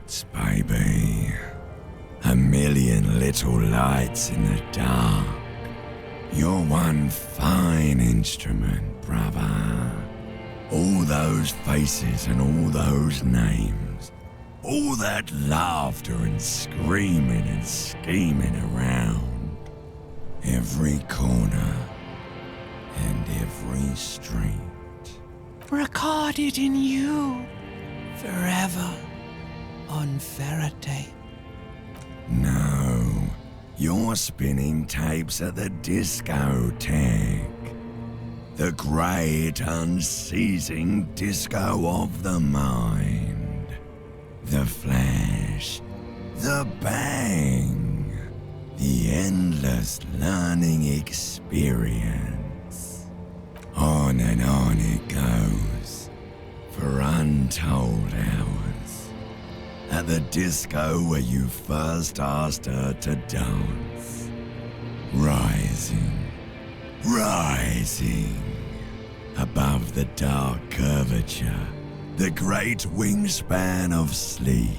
lights, baby. A million little lights in the dark. You're one fine instrument, brother. All those faces and all those names. All that laughter and screaming and scheming around. Every corner and every street. Recorded in you, forever, on Faraday. No, you're spinning tapes at the discotheque. The great unceasing disco of the mind. The flash, the bang, the endless learning experience. On and on it goes, for untold hours. At the disco where you first asked her to dance. Rising, rising, above the dark curvature, the great wingspan of sleep,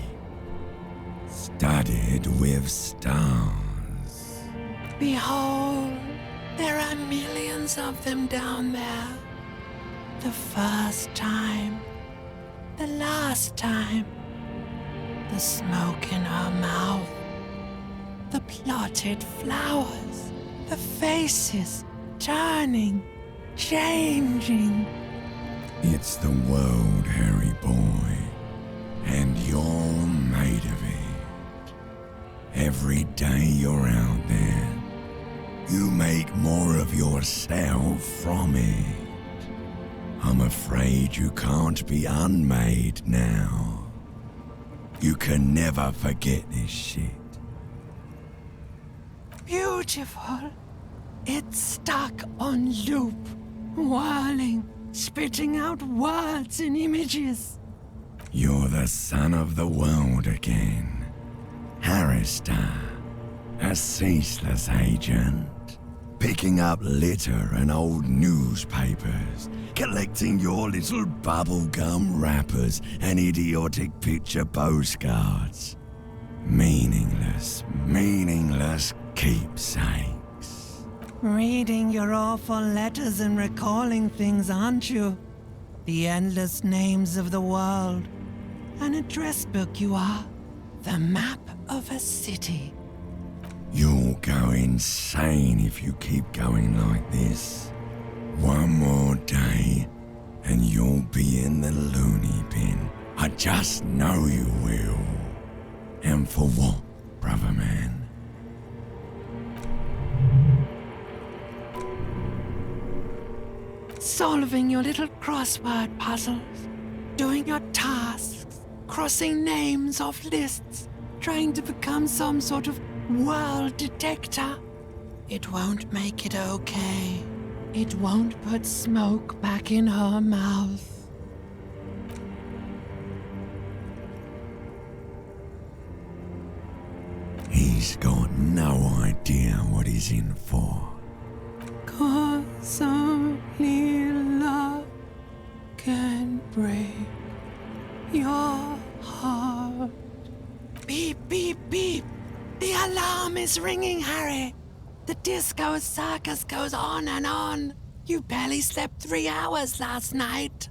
studded with stars. Behold, there are millions of them down there. The first time, the last time, the smoke in her mouth, the plotted flowers, the faces turning, changing. It's the world, Harry boy, and you're made of it. Every day you're out there, you make more of yourself from it. I'm afraid you can't be unmade now. You can never forget this shit. Beautiful. It's stuck on loop, whirling, spitting out words and images. You're the son of the world again. Harrister, a ceaseless agent. Picking up litter and old newspapers, collecting your little bubblegum wrappers and idiotic picture postcards. Meaningless, meaningless keepsakes. Reading your awful letters and recalling things, aren't you? The endless names of the world. An address book you are. The map of a city. You'll go insane if you keep going like this. One more day, and you'll be in the loony bin. I just know you will. And for what, brother man? Solving your little crossword puzzles. Doing your tasks. Crossing names off lists. Trying to become some sort of world detector. It won't make it okay. It won't put smoke back in her mouth. He's got no idea what he's in for. 'Cause only love can break your heart. Beep, beep, beep. The alarm is ringing, Harry. The disco circus goes on and on. You barely slept 3 hours last night.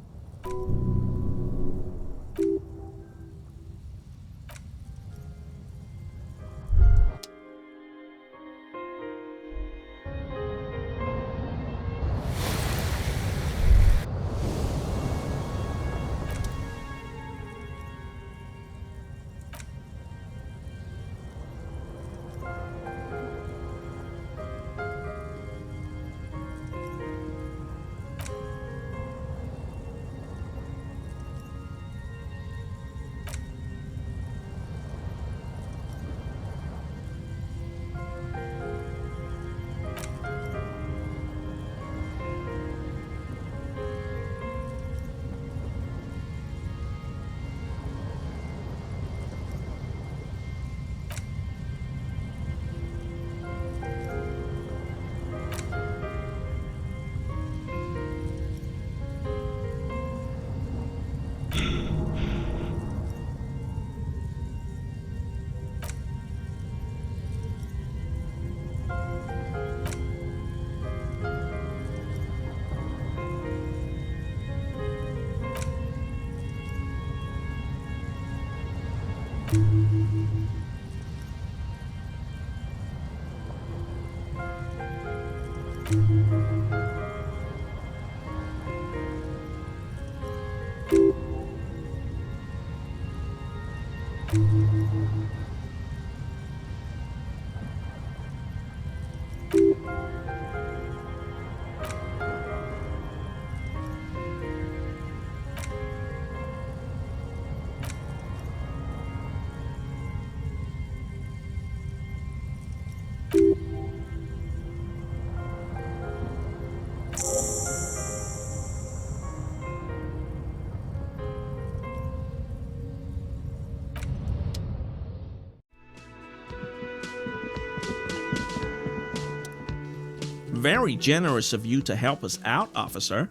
Very generous of you to help us out, officer.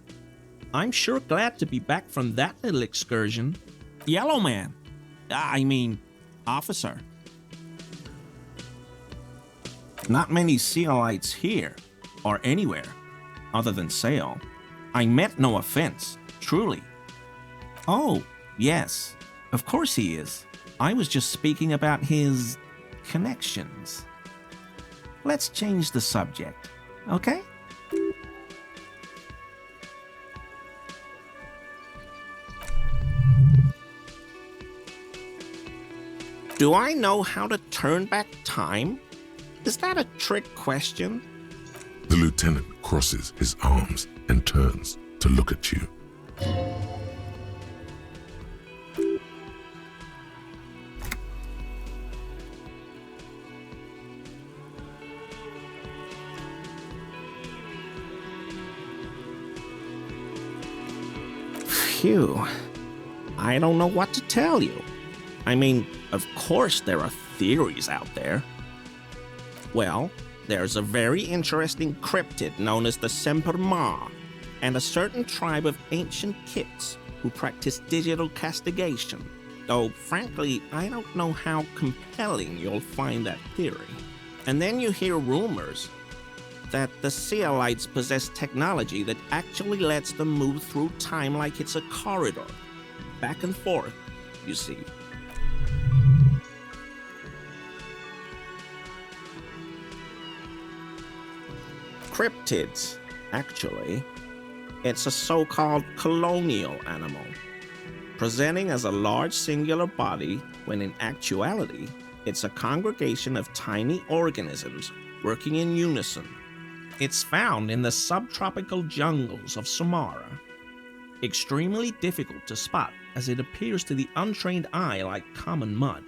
I'm sure glad to be back from that little excursion. Yellow man. I mean, officer. Not many Sealites here, or anywhere, other than Sale. I meant no offense, truly. Oh, yes, of course he is. I was just speaking about his connections. Let's change the subject, okay? Do I know how to turn back time? Is that a trick question? The lieutenant crosses his arms and turns to look at you. Phew. I don't know what to tell you. I mean, of course there are theories out there. Well, there's a very interesting cryptid known as the Semper Ma, and a certain tribe of ancient Kits who practice digital castigation. Though, frankly, I don't know how compelling you'll find that theory. And then you hear rumors that the Sealites possess technology that actually lets them move through time like it's a corridor. Back and forth, you see. Cryptids, actually. It's a so-called colonial animal, presenting as a large singular body when in actuality, it's a congregation of tiny organisms working in unison. It's found in the subtropical jungles of Samara. Extremely difficult to spot as it appears to the untrained eye like common mud.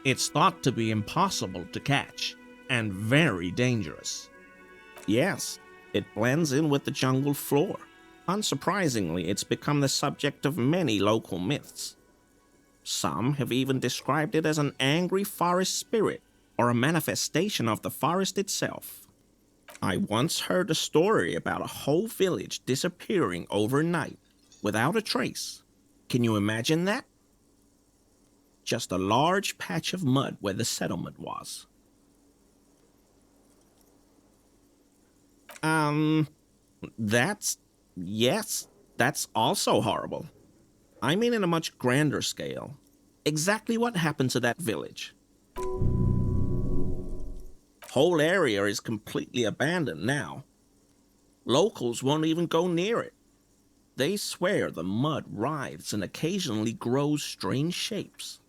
It's thought to be impossible to catch and very dangerous. Yes, it blends in with the jungle floor. Unsurprisingly, it's become the subject of many local myths. Some have even described it as an angry forest spirit or a manifestation of the forest itself. I once heard a story about a whole village disappearing overnight without a trace. Can you imagine that? Just a large patch of mud where the settlement was. That's also horrible. I mean in a much grander scale. Exactly what happened to that village? Whole area is completely abandoned now. Locals won't even go near it. They swear the mud writhes and occasionally grows strange shapes.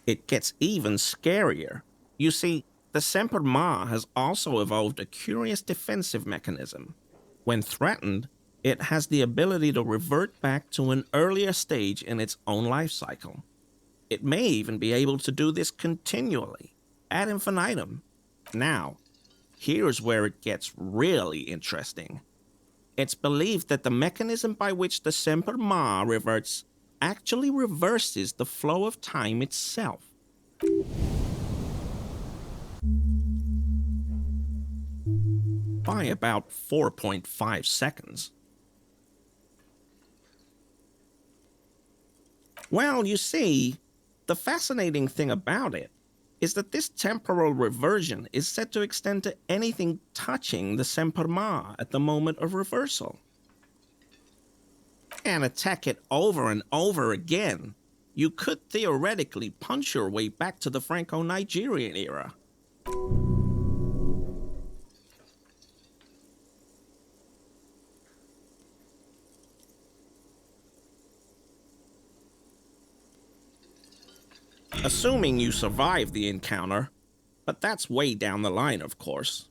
It gets even scarier. You see, the Semper Ma has also evolved a curious defensive mechanism. When threatened, it has the ability to revert back to an earlier stage in its own life cycle. It may even be able to do this continually, ad infinitum. Now, here's where it gets really interesting. It's believed that the mechanism by which the Semper Ma reverts actually reverses the flow of time itself. By about 4.5 seconds. Well, you see, the fascinating thing about it is that this temporal reversion is said to extend to anything touching the Semper Ma at the moment of reversal. And attack it over and over again, you could theoretically punch your way back to the Franco-Nigerian era. Assuming you survive the encounter, but that's way down the line, of course.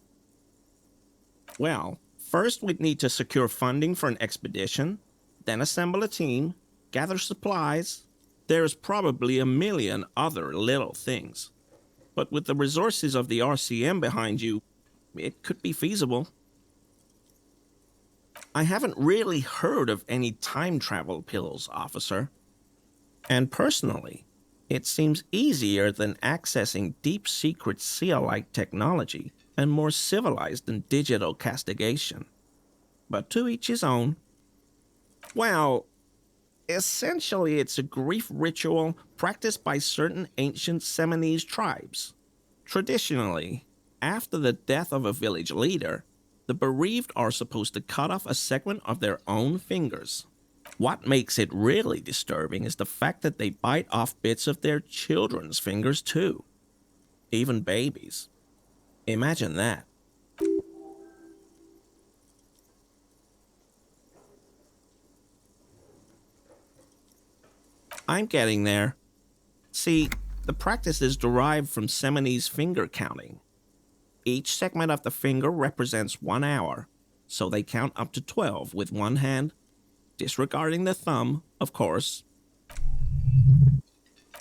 Well, first we'd need to secure funding for an expedition, then assemble a team, gather supplies. There's probably a million other little things. But with the resources of the RCM behind you, it could be feasible. I haven't really heard of any time travel pills, officer. And personally, it seems easier than accessing deep secret SEAL-like technology and more civilized than digital castigation. But to each his own. Well, essentially it's a grief ritual practiced by certain ancient Seminoese tribes. Traditionally, after the death of a village leader, the bereaved are supposed to cut off a segment of their own fingers. What makes it really disturbing is the fact that they bite off bits of their children's fingers too. Even babies. Imagine that. I'm getting there. See, the practice is derived from Seminoese finger counting. Each segment of the finger represents 1 hour, so they count up to 12 with one hand, disregarding the thumb, of course.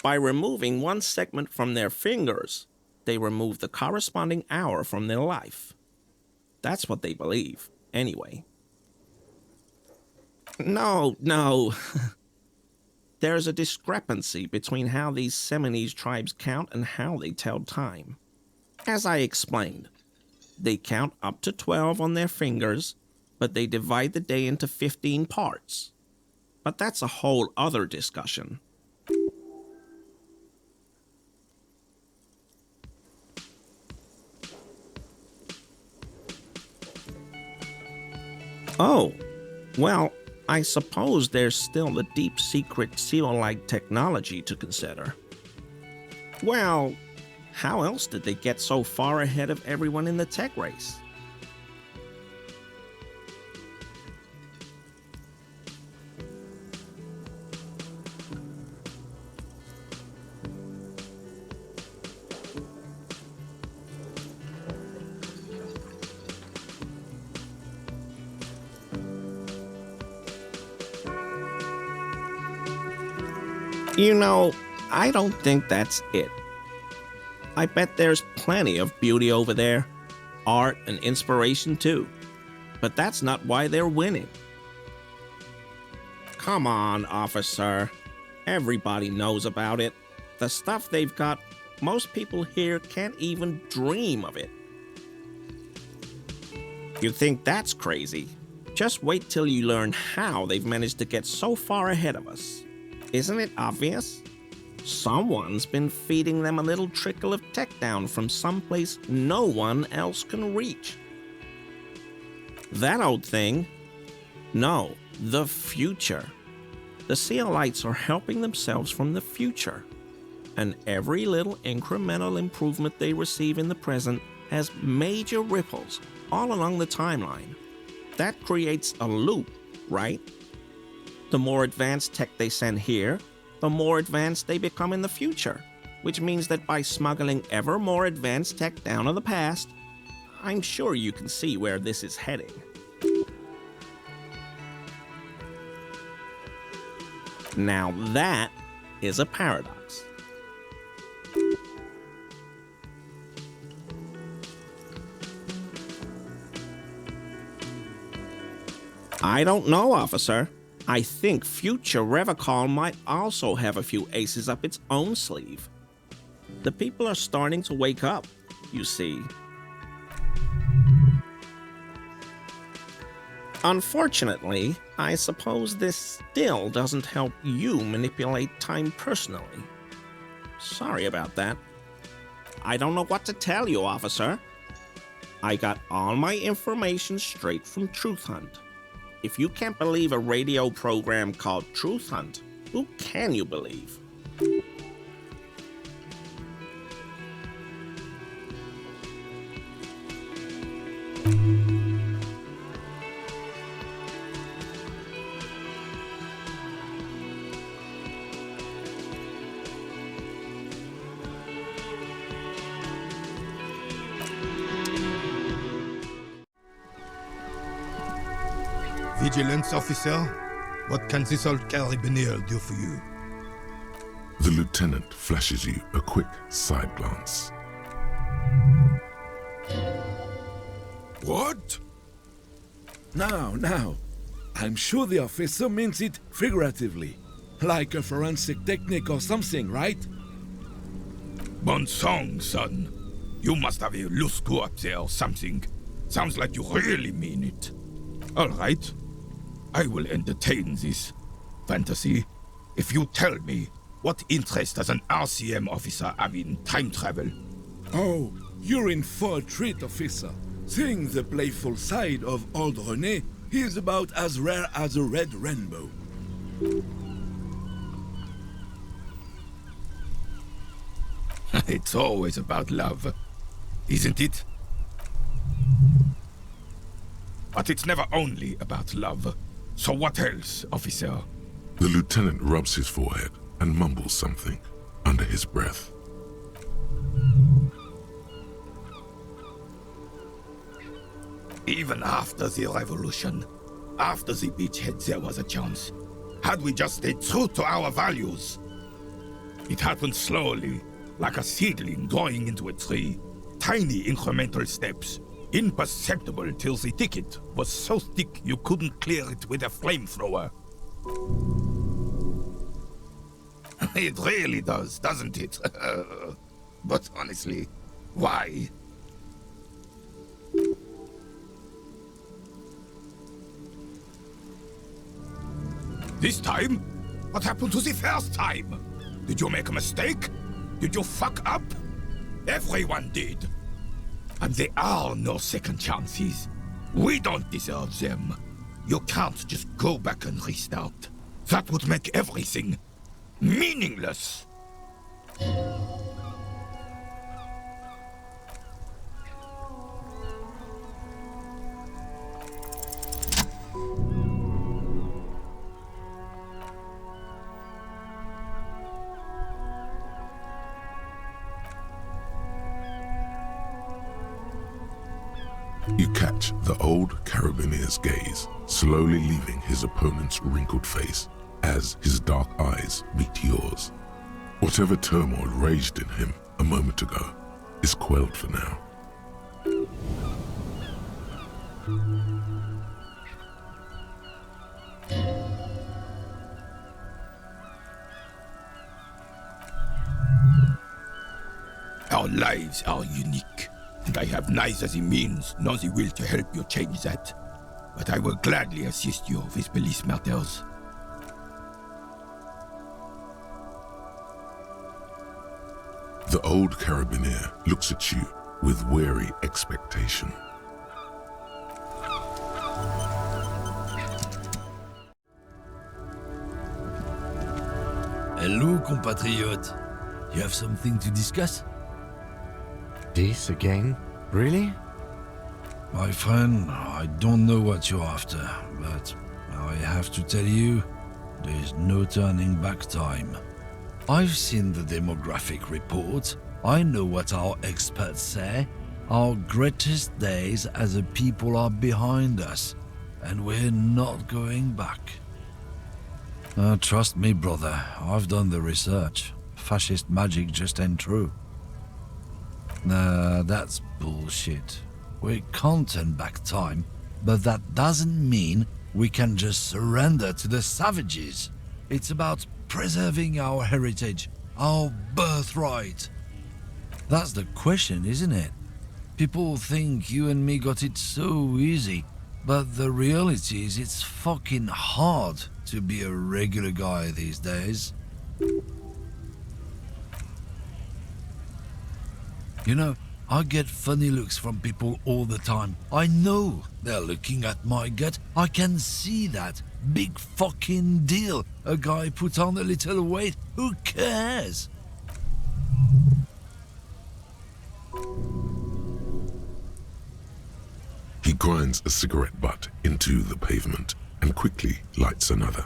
By removing one segment from their fingers, they remove the corresponding hour from their life. That's what they believe, anyway. No. There's a discrepancy between how these Seminoese tribes count and how they tell time. As I explained, they count up to 12 on their fingers, but they divide the day into 15 parts. But that's a whole other discussion. Oh, well, I suppose there's still the deep secret SEAL-like technology to consider. Well, how else did they get so far ahead of everyone in the tech race? You know, I don't think that's it. I bet there's plenty of beauty over there, art and inspiration too. But that's not why they're winning. Come on, officer. Everybody knows about it. The stuff they've got, most people here can't even dream of it. You think that's crazy? Just wait till you learn how they've managed to get so far ahead of us. Isn't it obvious? Someone's been feeding them a little trickle of tech down from someplace no one else can reach. That old thing? No, the future. The SEALites are helping themselves from the future. And every little incremental improvement they receive in the present has major ripples all along the timeline. That creates a loop, right? The more advanced tech they send here, the more advanced they become in the future, which means that by smuggling ever more advanced tech down to the past, I'm sure you can see where this is heading. Now that is a paradox. I don't know, officer. I think future Revacol might also have a few aces up its own sleeve. The people are starting to wake up, you see. Unfortunately, I suppose this still doesn't help you manipulate time personally. Sorry about that. I don't know what to tell you, officer. I got all my information straight from Truth Hunt. If you can't believe a radio program called Truth Hunt, who can you believe? Vigilance officer, what can this old carabiner do for you? The lieutenant flashes you a quick side glance. What? Now. I'm sure the officer means it figuratively. Like a forensic technique or something, right? Bon song, son. You must have a loose screw up there or something. Sounds like you really mean it. All right. I will entertain this fantasy if you tell me what interest does an RCM officer have in time travel? Oh, you're in for a treat, officer. Seeing the playful side of old René, he is about as rare as a red rainbow. It's always about love, isn't it? But it's never only about love. So what else, officer? The lieutenant rubs his forehead and mumbles something under his breath. Even after the revolution, after the beachhead, there was a chance. Had we just stayed true to our values. It happened slowly, like a seedling growing into a tree. Tiny incremental steps, imperceptible till the ticket was so thick you couldn't clear it with a flamethrower. It really does, doesn't it? But honestly, why? This time? What happened to the first time? Did you make a mistake? Did you fuck up? Everyone did. And there are no second chances. We don't deserve them. You can't just go back and restart. That would make everything meaningless. You catch the old carabinier's gaze, slowly leaving his opponent's wrinkled face as his dark eyes meet yours. Whatever turmoil raged in him a moment ago is quelled for now. Our lives are unique, and I have neither the means nor the will to help you change that. But I will gladly assist you with police matters. The old carabinier looks at you with weary expectation. Hello, compatriot. You have something to discuss? This again? Really? My friend, I don't know what you're after, but I have to tell you, there's no turning back time. I've seen the demographic report. I know what our experts say. Our greatest days as a people are behind us, and we're not going back. Trust me, brother, I've done the research. Fascist magic just ain't true. Nah, that's bullshit. We can't turn back time, but that doesn't mean we can just surrender to the savages. It's about preserving our heritage, our birthright. That's the question, isn't it? People think you and me got it so easy, but the reality is it's fucking hard to be a regular guy these days. You know, I get funny looks from people all the time. I know they're looking at my gut. I can see that. Big fucking deal. A guy put on a little weight. Who cares? He grinds a cigarette butt into the pavement and quickly lights another.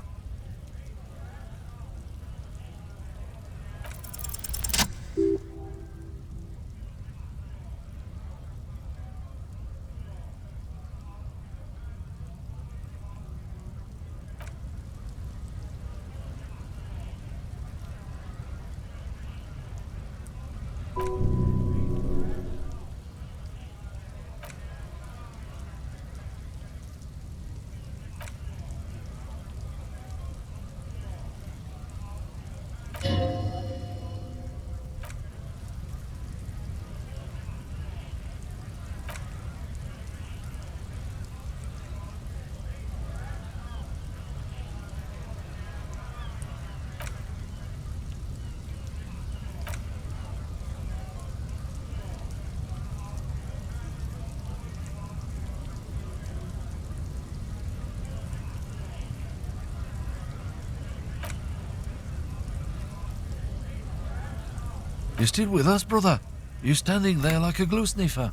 You still with us, brother? You standing there like a glue sniffer.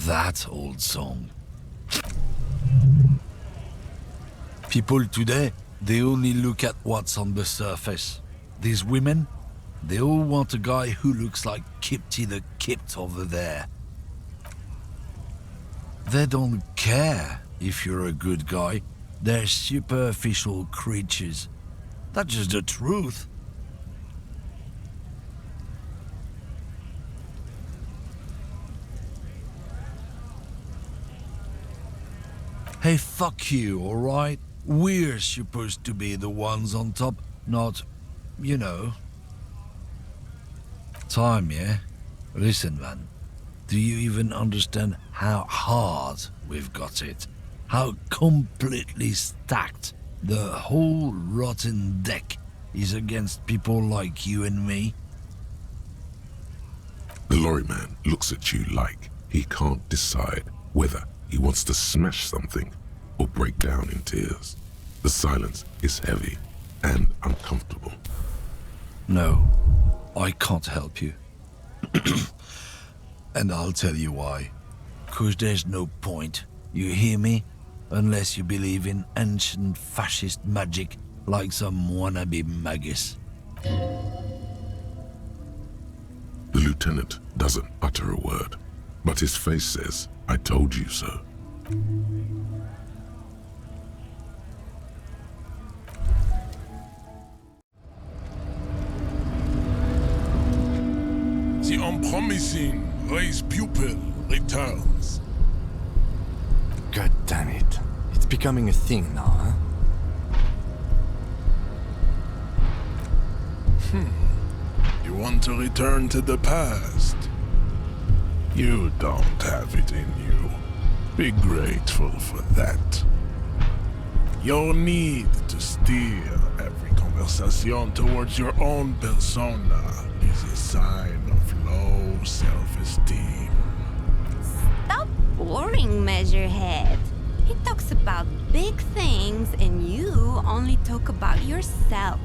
That old song. People today, they only look at what's on the surface. These women, they all want a guy who looks like Kipty the Kipt over there. They don't care if you're a good guy. They're superficial creatures. That's just the truth. Hey, fuck you, alright? We're supposed to be the ones on top, not, you know. Time, yeah? Listen, man. Do you even understand how hard we've got it? How completely stacked the whole rotten deck is against people like you and me? The lorry man looks at you like he can't decide whether he wants to smash something or break down in tears. The silence is heavy and uncomfortable. No, I can't help you. And I'll tell you why. 'Cause there's no point, you hear me? Unless you believe in ancient fascist magic like some wannabe magus. The lieutenant doesn't utter a word, but his face says, "I told you so." The unpromising race pupil returns. God damn it. It's becoming a thing now, huh? You want to return to the past? You don't have it in you. Be grateful for that. Your need to steer every conversation towards your own persona is a sign of low self-esteem. Stop boring, Measurehead. He talks about big things and you only talk about yourself.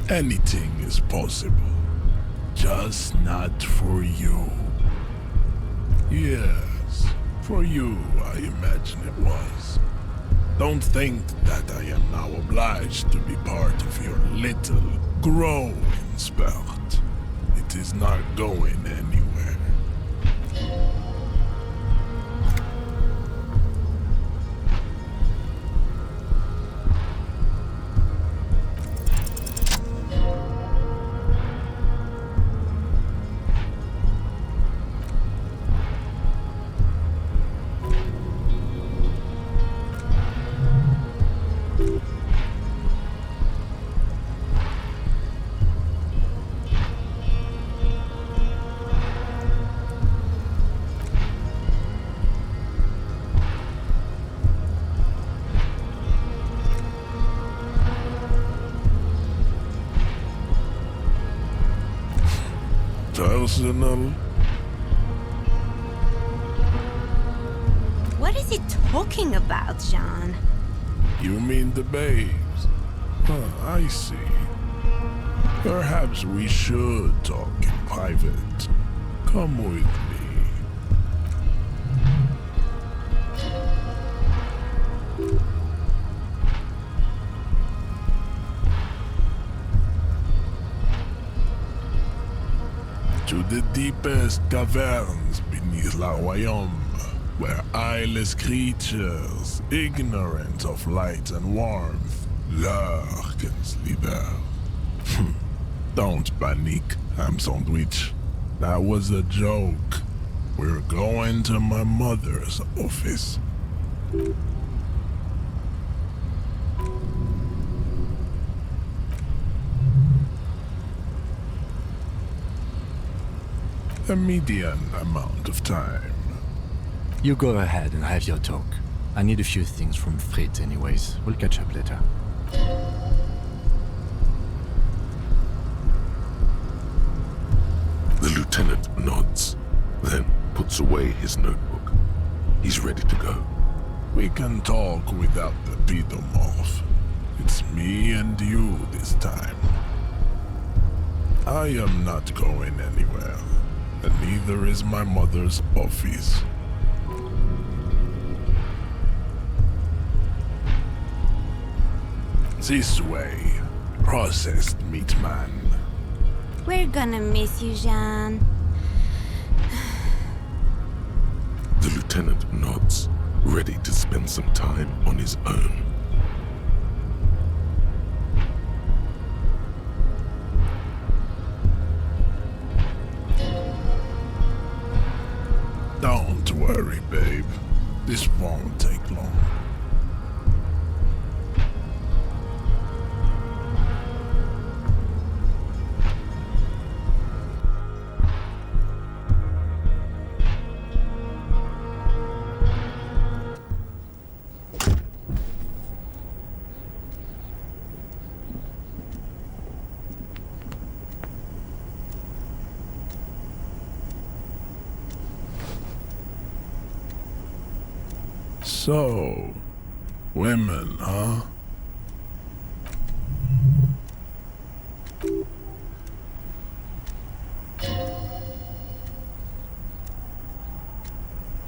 Anything is possible, just not for you. Yes, for you, I imagine it was. Don't think that I am now obliged to be part of your little growing spurt. It is not going anywhere. personal? What is he talking about, Jean? You mean the babes? Huh, I see. Perhaps we should talk in private. Come with me. To the deepest caverns beneath La Royaume, where eyeless creatures, ignorant of light and warmth, lurkens liber. Don't panic, ham sandwich. That was a joke. We're going to my mother's office. A median amount of time. You go ahead and have your talk. I need a few things from Frit anyways. We'll catch up later. The lieutenant nods, then puts away his notebook. He's ready to go. We can talk without the pedomorph. It's me and you this time. I am not going anywhere, and neither is my mother's office. This way, processed meat man. We're gonna miss you, Jean. The lieutenant nods, ready to spend some time on his own. Don't worry, babe. This won't take long. So, women, huh?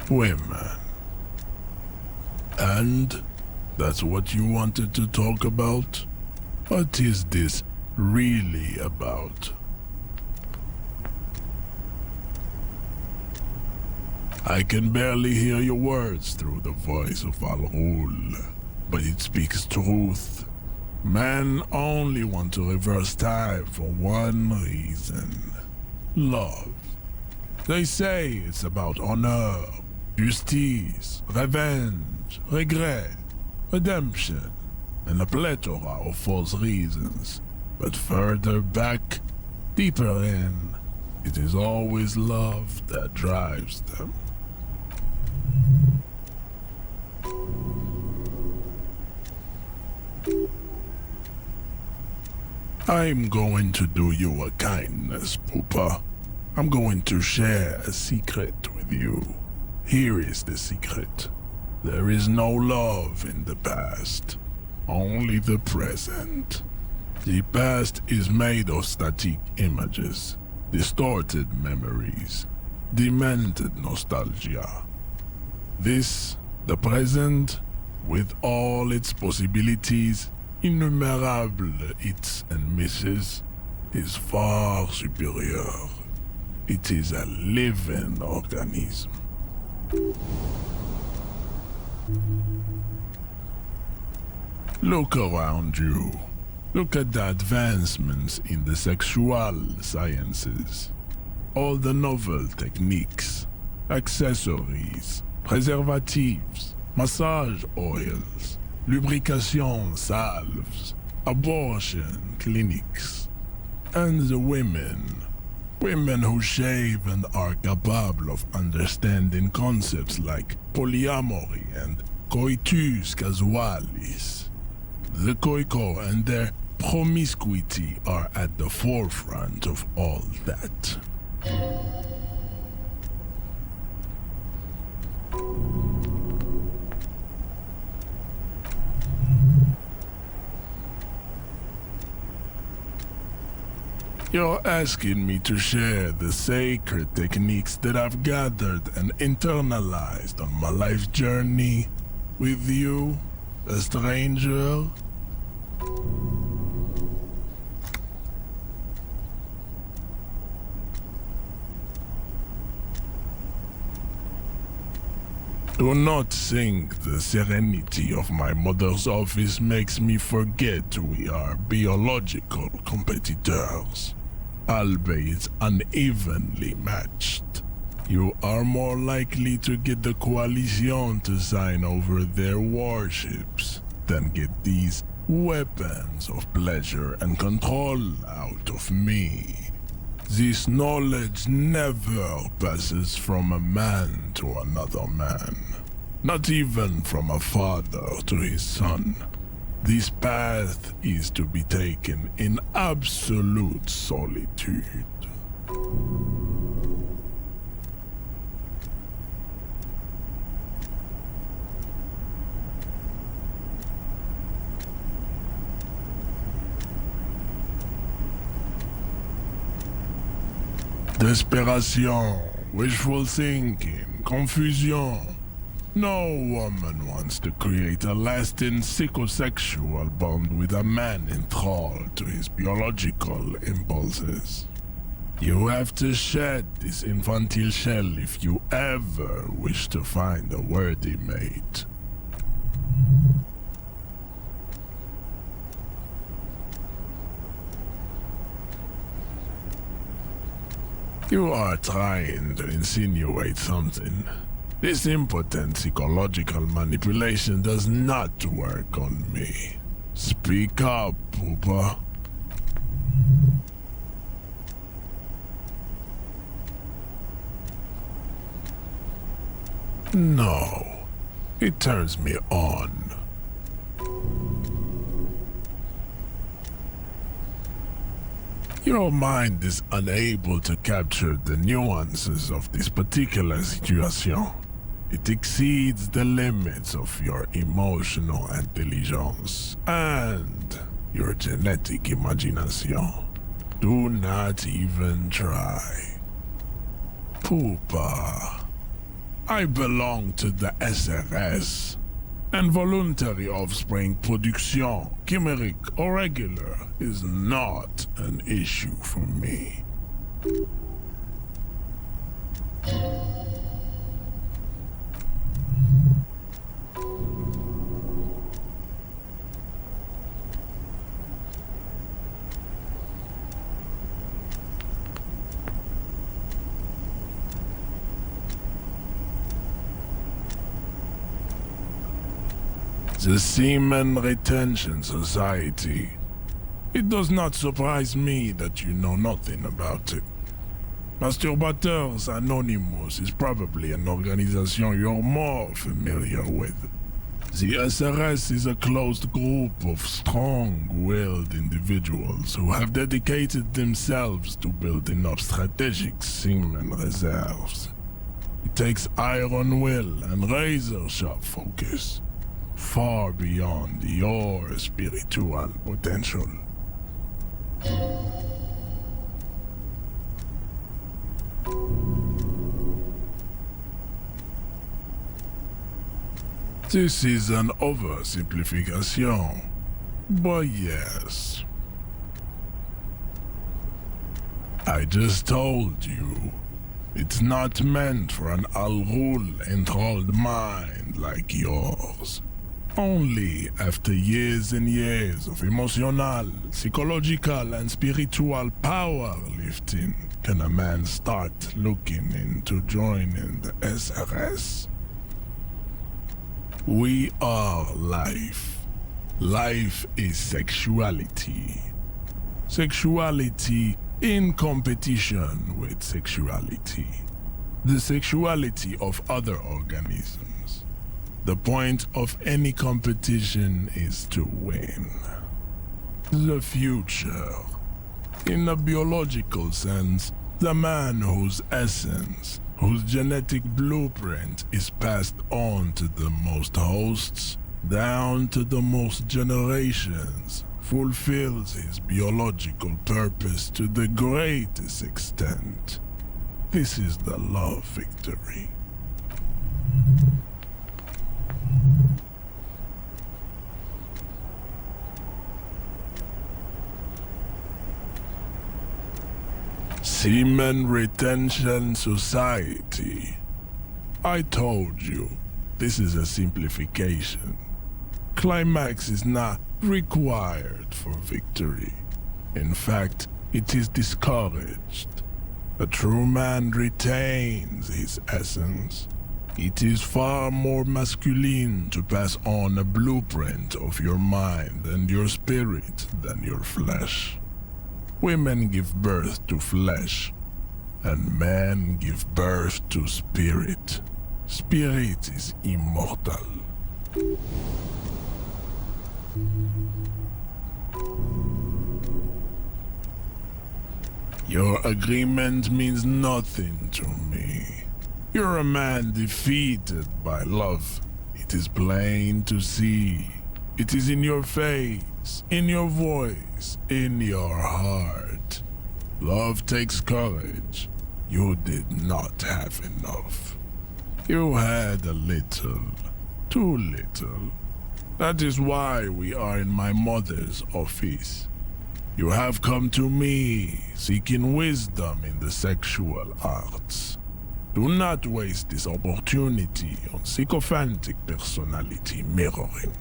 Women. And that's what you wanted to talk about? What is this really about? I can barely hear your words through the voice of Al-Ghul, but it speaks truth. Men only want to reverse time for one reason. Love. They say it's about honor, justice, revenge, regret, redemption, and a plethora of false reasons. But further back, deeper in, it is always love that drives them. I'm going to do you a kindness, Poopa. I'm going to share a secret with you. Here is the secret. There is no love in the past, only the present. The past is made of static images, distorted memories, demented nostalgia. This, the present, with all its possibilities, innumerable hits and misses, is far superior. It is a living organism. Look around you. Look at the advancements in the sexual sciences. All the novel techniques, accessories, preservatives, massage oils, lubrication salves, abortion clinics. And the women who shave and are capable of understanding concepts like polyamory and coitus casualis. The Khoikhoi and their promiscuity are at the forefront of all that. You're asking me to share the sacred techniques that I've gathered and internalized on my life's journey with you, a stranger? Do not think the serenity of my mother's office makes me forget we are biological competitors, albeit unevenly matched. You are more likely to get the Coalition to sign over their warships than get these weapons of pleasure and control out of me. This knowledge never passes from a man to another man, not even from a father to his son. This path is to be taken in absolute solitude. Desperation, wishful thinking, confusion. No woman wants to create a lasting psychosexual bond with a man enthralled to his biological impulses. You have to shed this infantile shell if you ever wish to find a worthy mate. You are trying to insinuate something. This impotent psychological manipulation does not work on me. Speak up, Poopa. No, it turns me on. Your mind is unable to capture the nuances of this particular situation. It exceeds the limits of your emotional intelligence and your genetic imagination. Do not even try. Poopa, I belong to the SRS, and voluntary offspring production, chimeric or regular, is not an issue for me. The Seaman Retention Society. It does not surprise me that you know nothing about it. Masturbateurs Anonymous is probably an organization you're more familiar with. The SRS is a closed group of strong-willed individuals who have dedicated themselves to building up strategic semen reserves. It takes iron will and razor-sharp focus, far beyond your spiritual potential. This is an oversimplification, but yes. I just told you, it's not meant for an Al-Ghul enthralled mind like yours. Only after years and years of emotional, psychological, and spiritual powerlifting can a man start looking into joining the SRS. We are life. Life is sexuality. Sexuality in competition with sexuality. The sexuality of other organisms. The point of any competition is to win. The future. In a biological sense, The man whose essence, whose genetic blueprint is passed on to the most hosts, down to the most generations, fulfills his biological purpose to the greatest extent. This is the love victory. Semen Retention Society. I told you, this is a simplification. Climax is not required for victory. In fact, it is discouraged. A true man retains his essence. It is far more masculine to pass on a blueprint of your mind and your spirit than your flesh. Women give birth to flesh, and men give birth to spirit. Spirit is immortal. Your agreement means nothing to me. You're a man defeated by love. It is plain to see. It is in your face, in your voice, in your heart. Love takes courage. You did not have enough. You had a little, too little. That is why we are in my mother's office. You have come to me, seeking wisdom in the sexual arts. Do not waste this opportunity on sycophantic personality mirroring.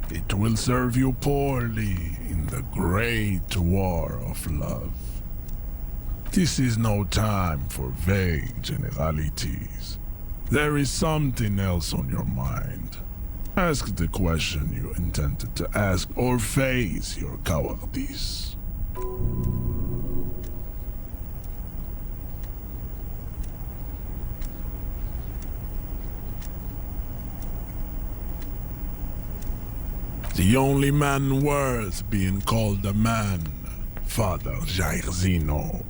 It will serve you poorly in the great war of love. This is no time for vague generalities. There is something else on your mind. Ask the question you intended to ask or face your cowardice. The only man worth being called a man, Father Jairzino.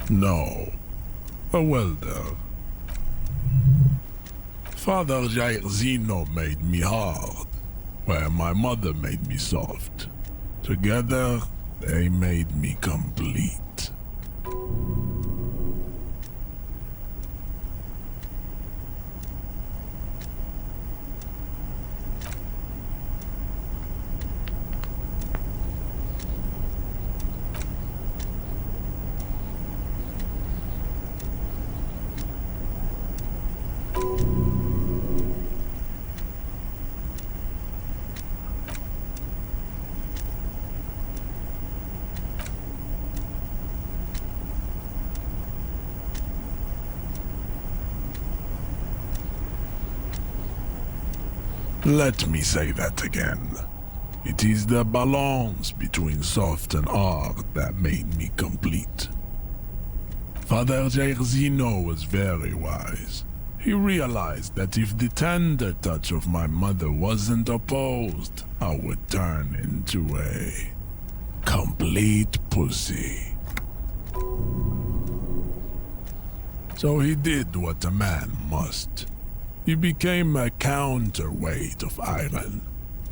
No, a welder. Father Jairzino made me hard, where my mother made me soft. Together, they made me complete. Let me say that again. It is the balance between soft and hard that made me complete. Father Jairzino was very wise. He realized that if the tender touch of my mother wasn't opposed, I would turn into a complete pussy. So he did what a man must. He became a counterweight of iron.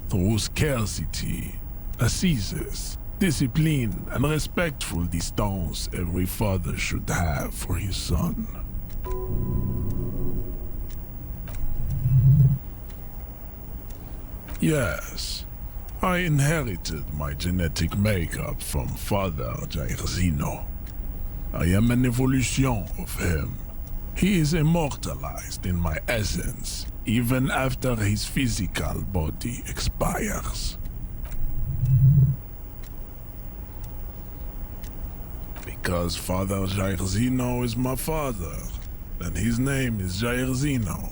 Through scarcity, assizes, discipline, and respectful distance every father should have for his son. Yes, I inherited my genetic makeup from Father Jairzino. I am an evolution of him. He is immortalized in my essence, even after his physical body expires. Because Father Jairzino is my father, and his name is Jairzino.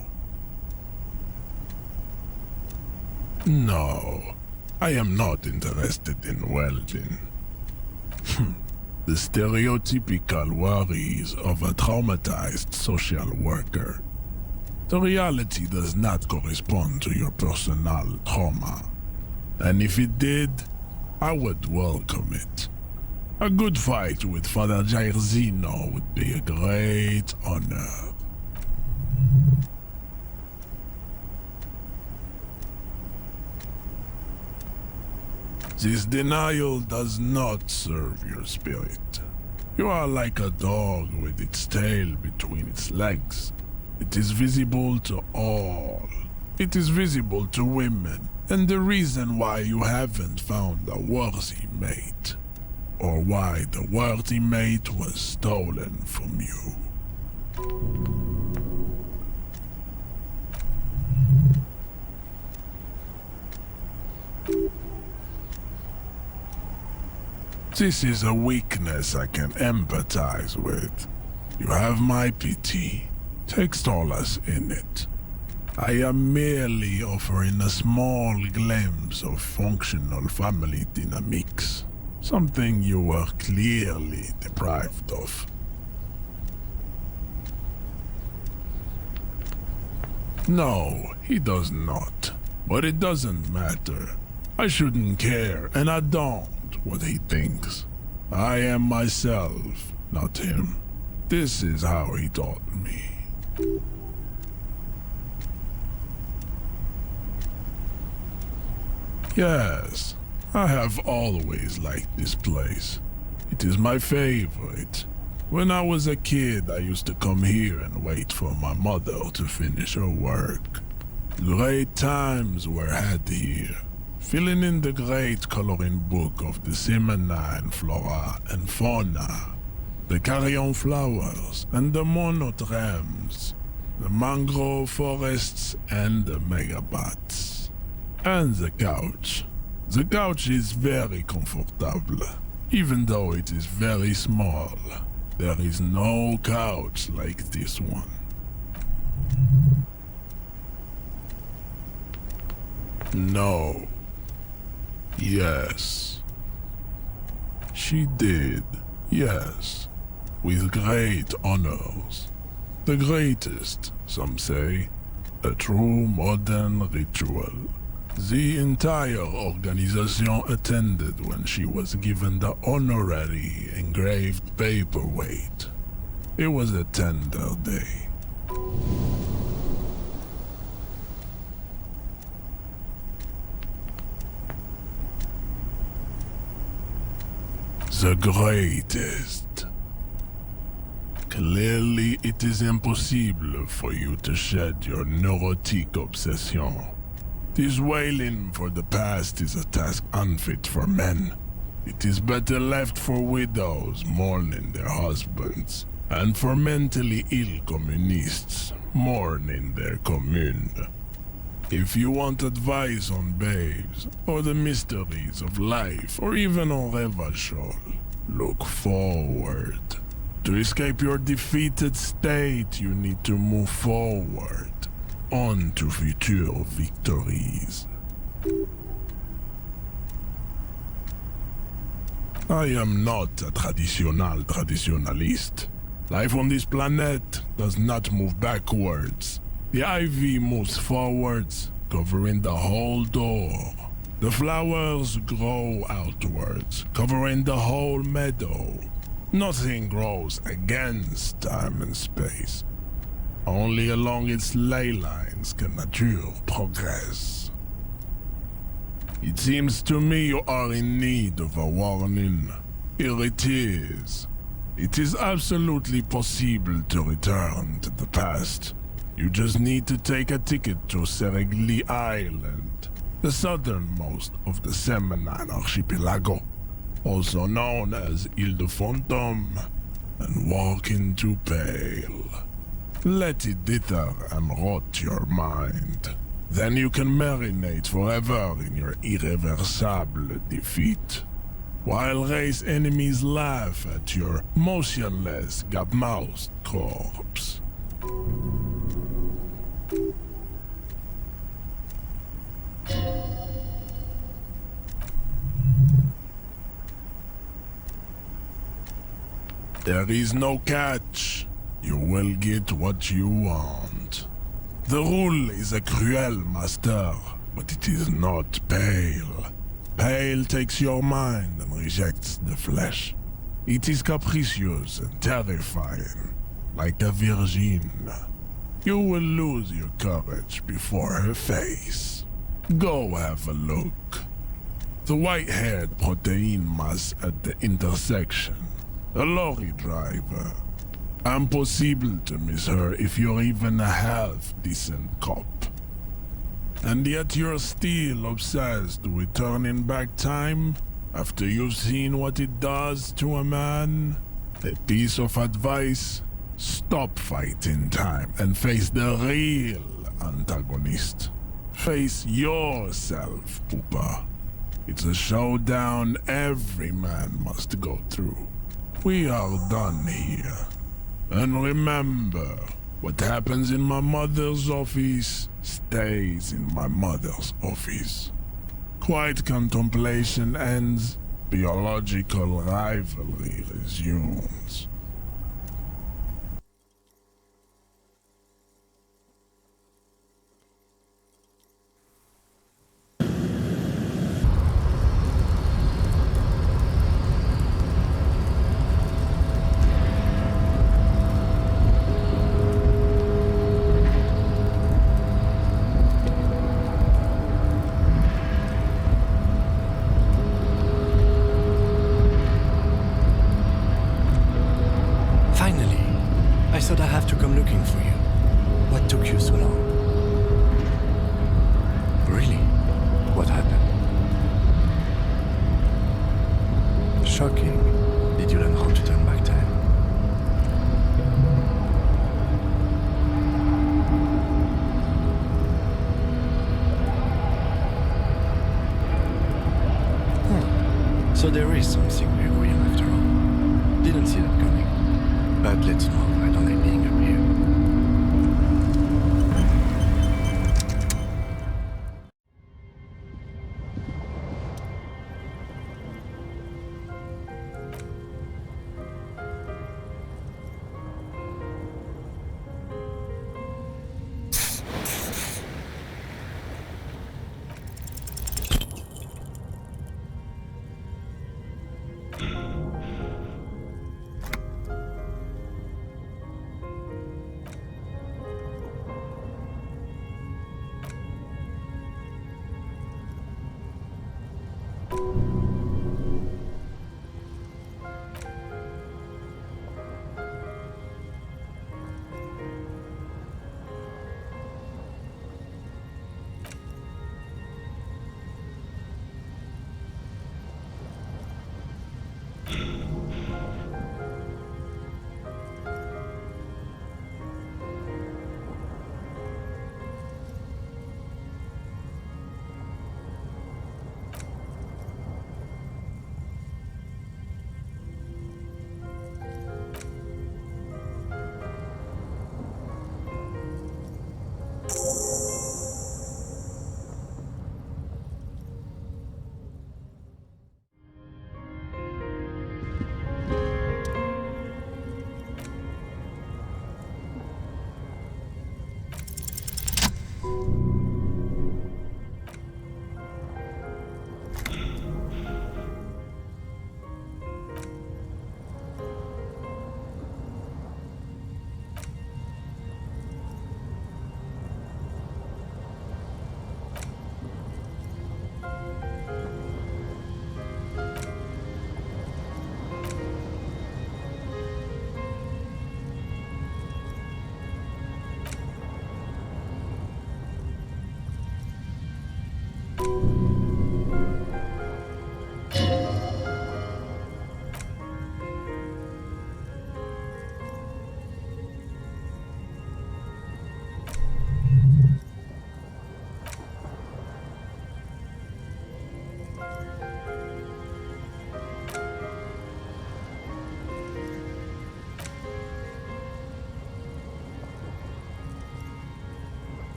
No, I am not interested in welding. The stereotypical worries of a traumatized social worker. The reality does not correspond to your personal trauma. And if it did, I would welcome it. A good fight with Father Jairzino would be a great honor. This denial does not serve your spirit. You are like a dog with its tail between its legs. It is visible to all. It is visible to women, and the reason why you haven't found a worthy mate, or why the worthy mate was stolen from you. This is a weakness I can empathize with. You have my pity. Take solace in it. I am merely offering a small glimpse of functional family dynamics, something you were clearly deprived of. No, he does not. But it doesn't matter. I shouldn't care, and I don't what he thinks. I am myself, not him. This is how he taught me. Yes, I have always liked this place. It is my favorite. When I was a kid, I used to come here and wait for my mother to finish her work. Great times were had here, filling in the great coloring book of the Seminine flora and fauna, the carrion flowers and the monotremes, the mangrove forests and the megabats. And the couch. The couch is very comfortable, even though it is very small. There is no couch like this one. No. Yes. She did, yes. With great honors. The greatest, some say. A true modern ritual. The entire organization attended when she was given the honorary engraved paperweight. It was a tender day. The greatest. Clearly, it is impossible for you to shed your neurotic obsession. This wailing for the past is a task unfit for men. It is better left for widows mourning their husbands, and for mentally ill communists mourning their commune. If you want advice on babes, or the mysteries of life, or even on Revachol, look forward. To escape your defeated state, you need to move forward. On to future victories. I am not a traditionalist. Life on this planet does not move backwards. The ivy moves forwards, covering the whole door. The flowers grow outwards, covering the whole meadow. Nothing grows against time and space. Only along its ley lines can nature progress. It seems to me you are in need of a warning. Here it is. It is absolutely possible to return to the past. You just need to take a ticket to Seregli Island, the southernmost of the Seminine Archipelago, also known as Ile de Fantôme, and walk into Pale. Let it dither and rot your mind. Then you can marinate forever in your irreversible defeat, while race enemies laugh at your motionless, gap-mouthed corpse. There is no catch. You will get what you want. The rule is a cruel master, but it is not Pale. pale takes your mind and rejects the flesh. It is capricious and terrifying, like a virgin. You will lose your courage before her face. Go have a look. The white-haired protein mass at the intersection. A lorry driver. Impossible to miss her if you're even a half-decent cop. And yet you're still obsessed with turning back time after you've seen what it does to a man? A piece of advice: stop fighting time and face the real antagonist. Face yourself, Poopa. It's a showdown every man must go through. We are done here. And remember, what happens in my mother's office stays in my mother's office. Quiet contemplation ends, biological rivalry resumes. I have to come looking for you. What took you so long? Really? What happened? Shocking. Did you learn how to turn back time? So there is something we agree on after all. Didn't see that coming. But let's move. I don't like being up here.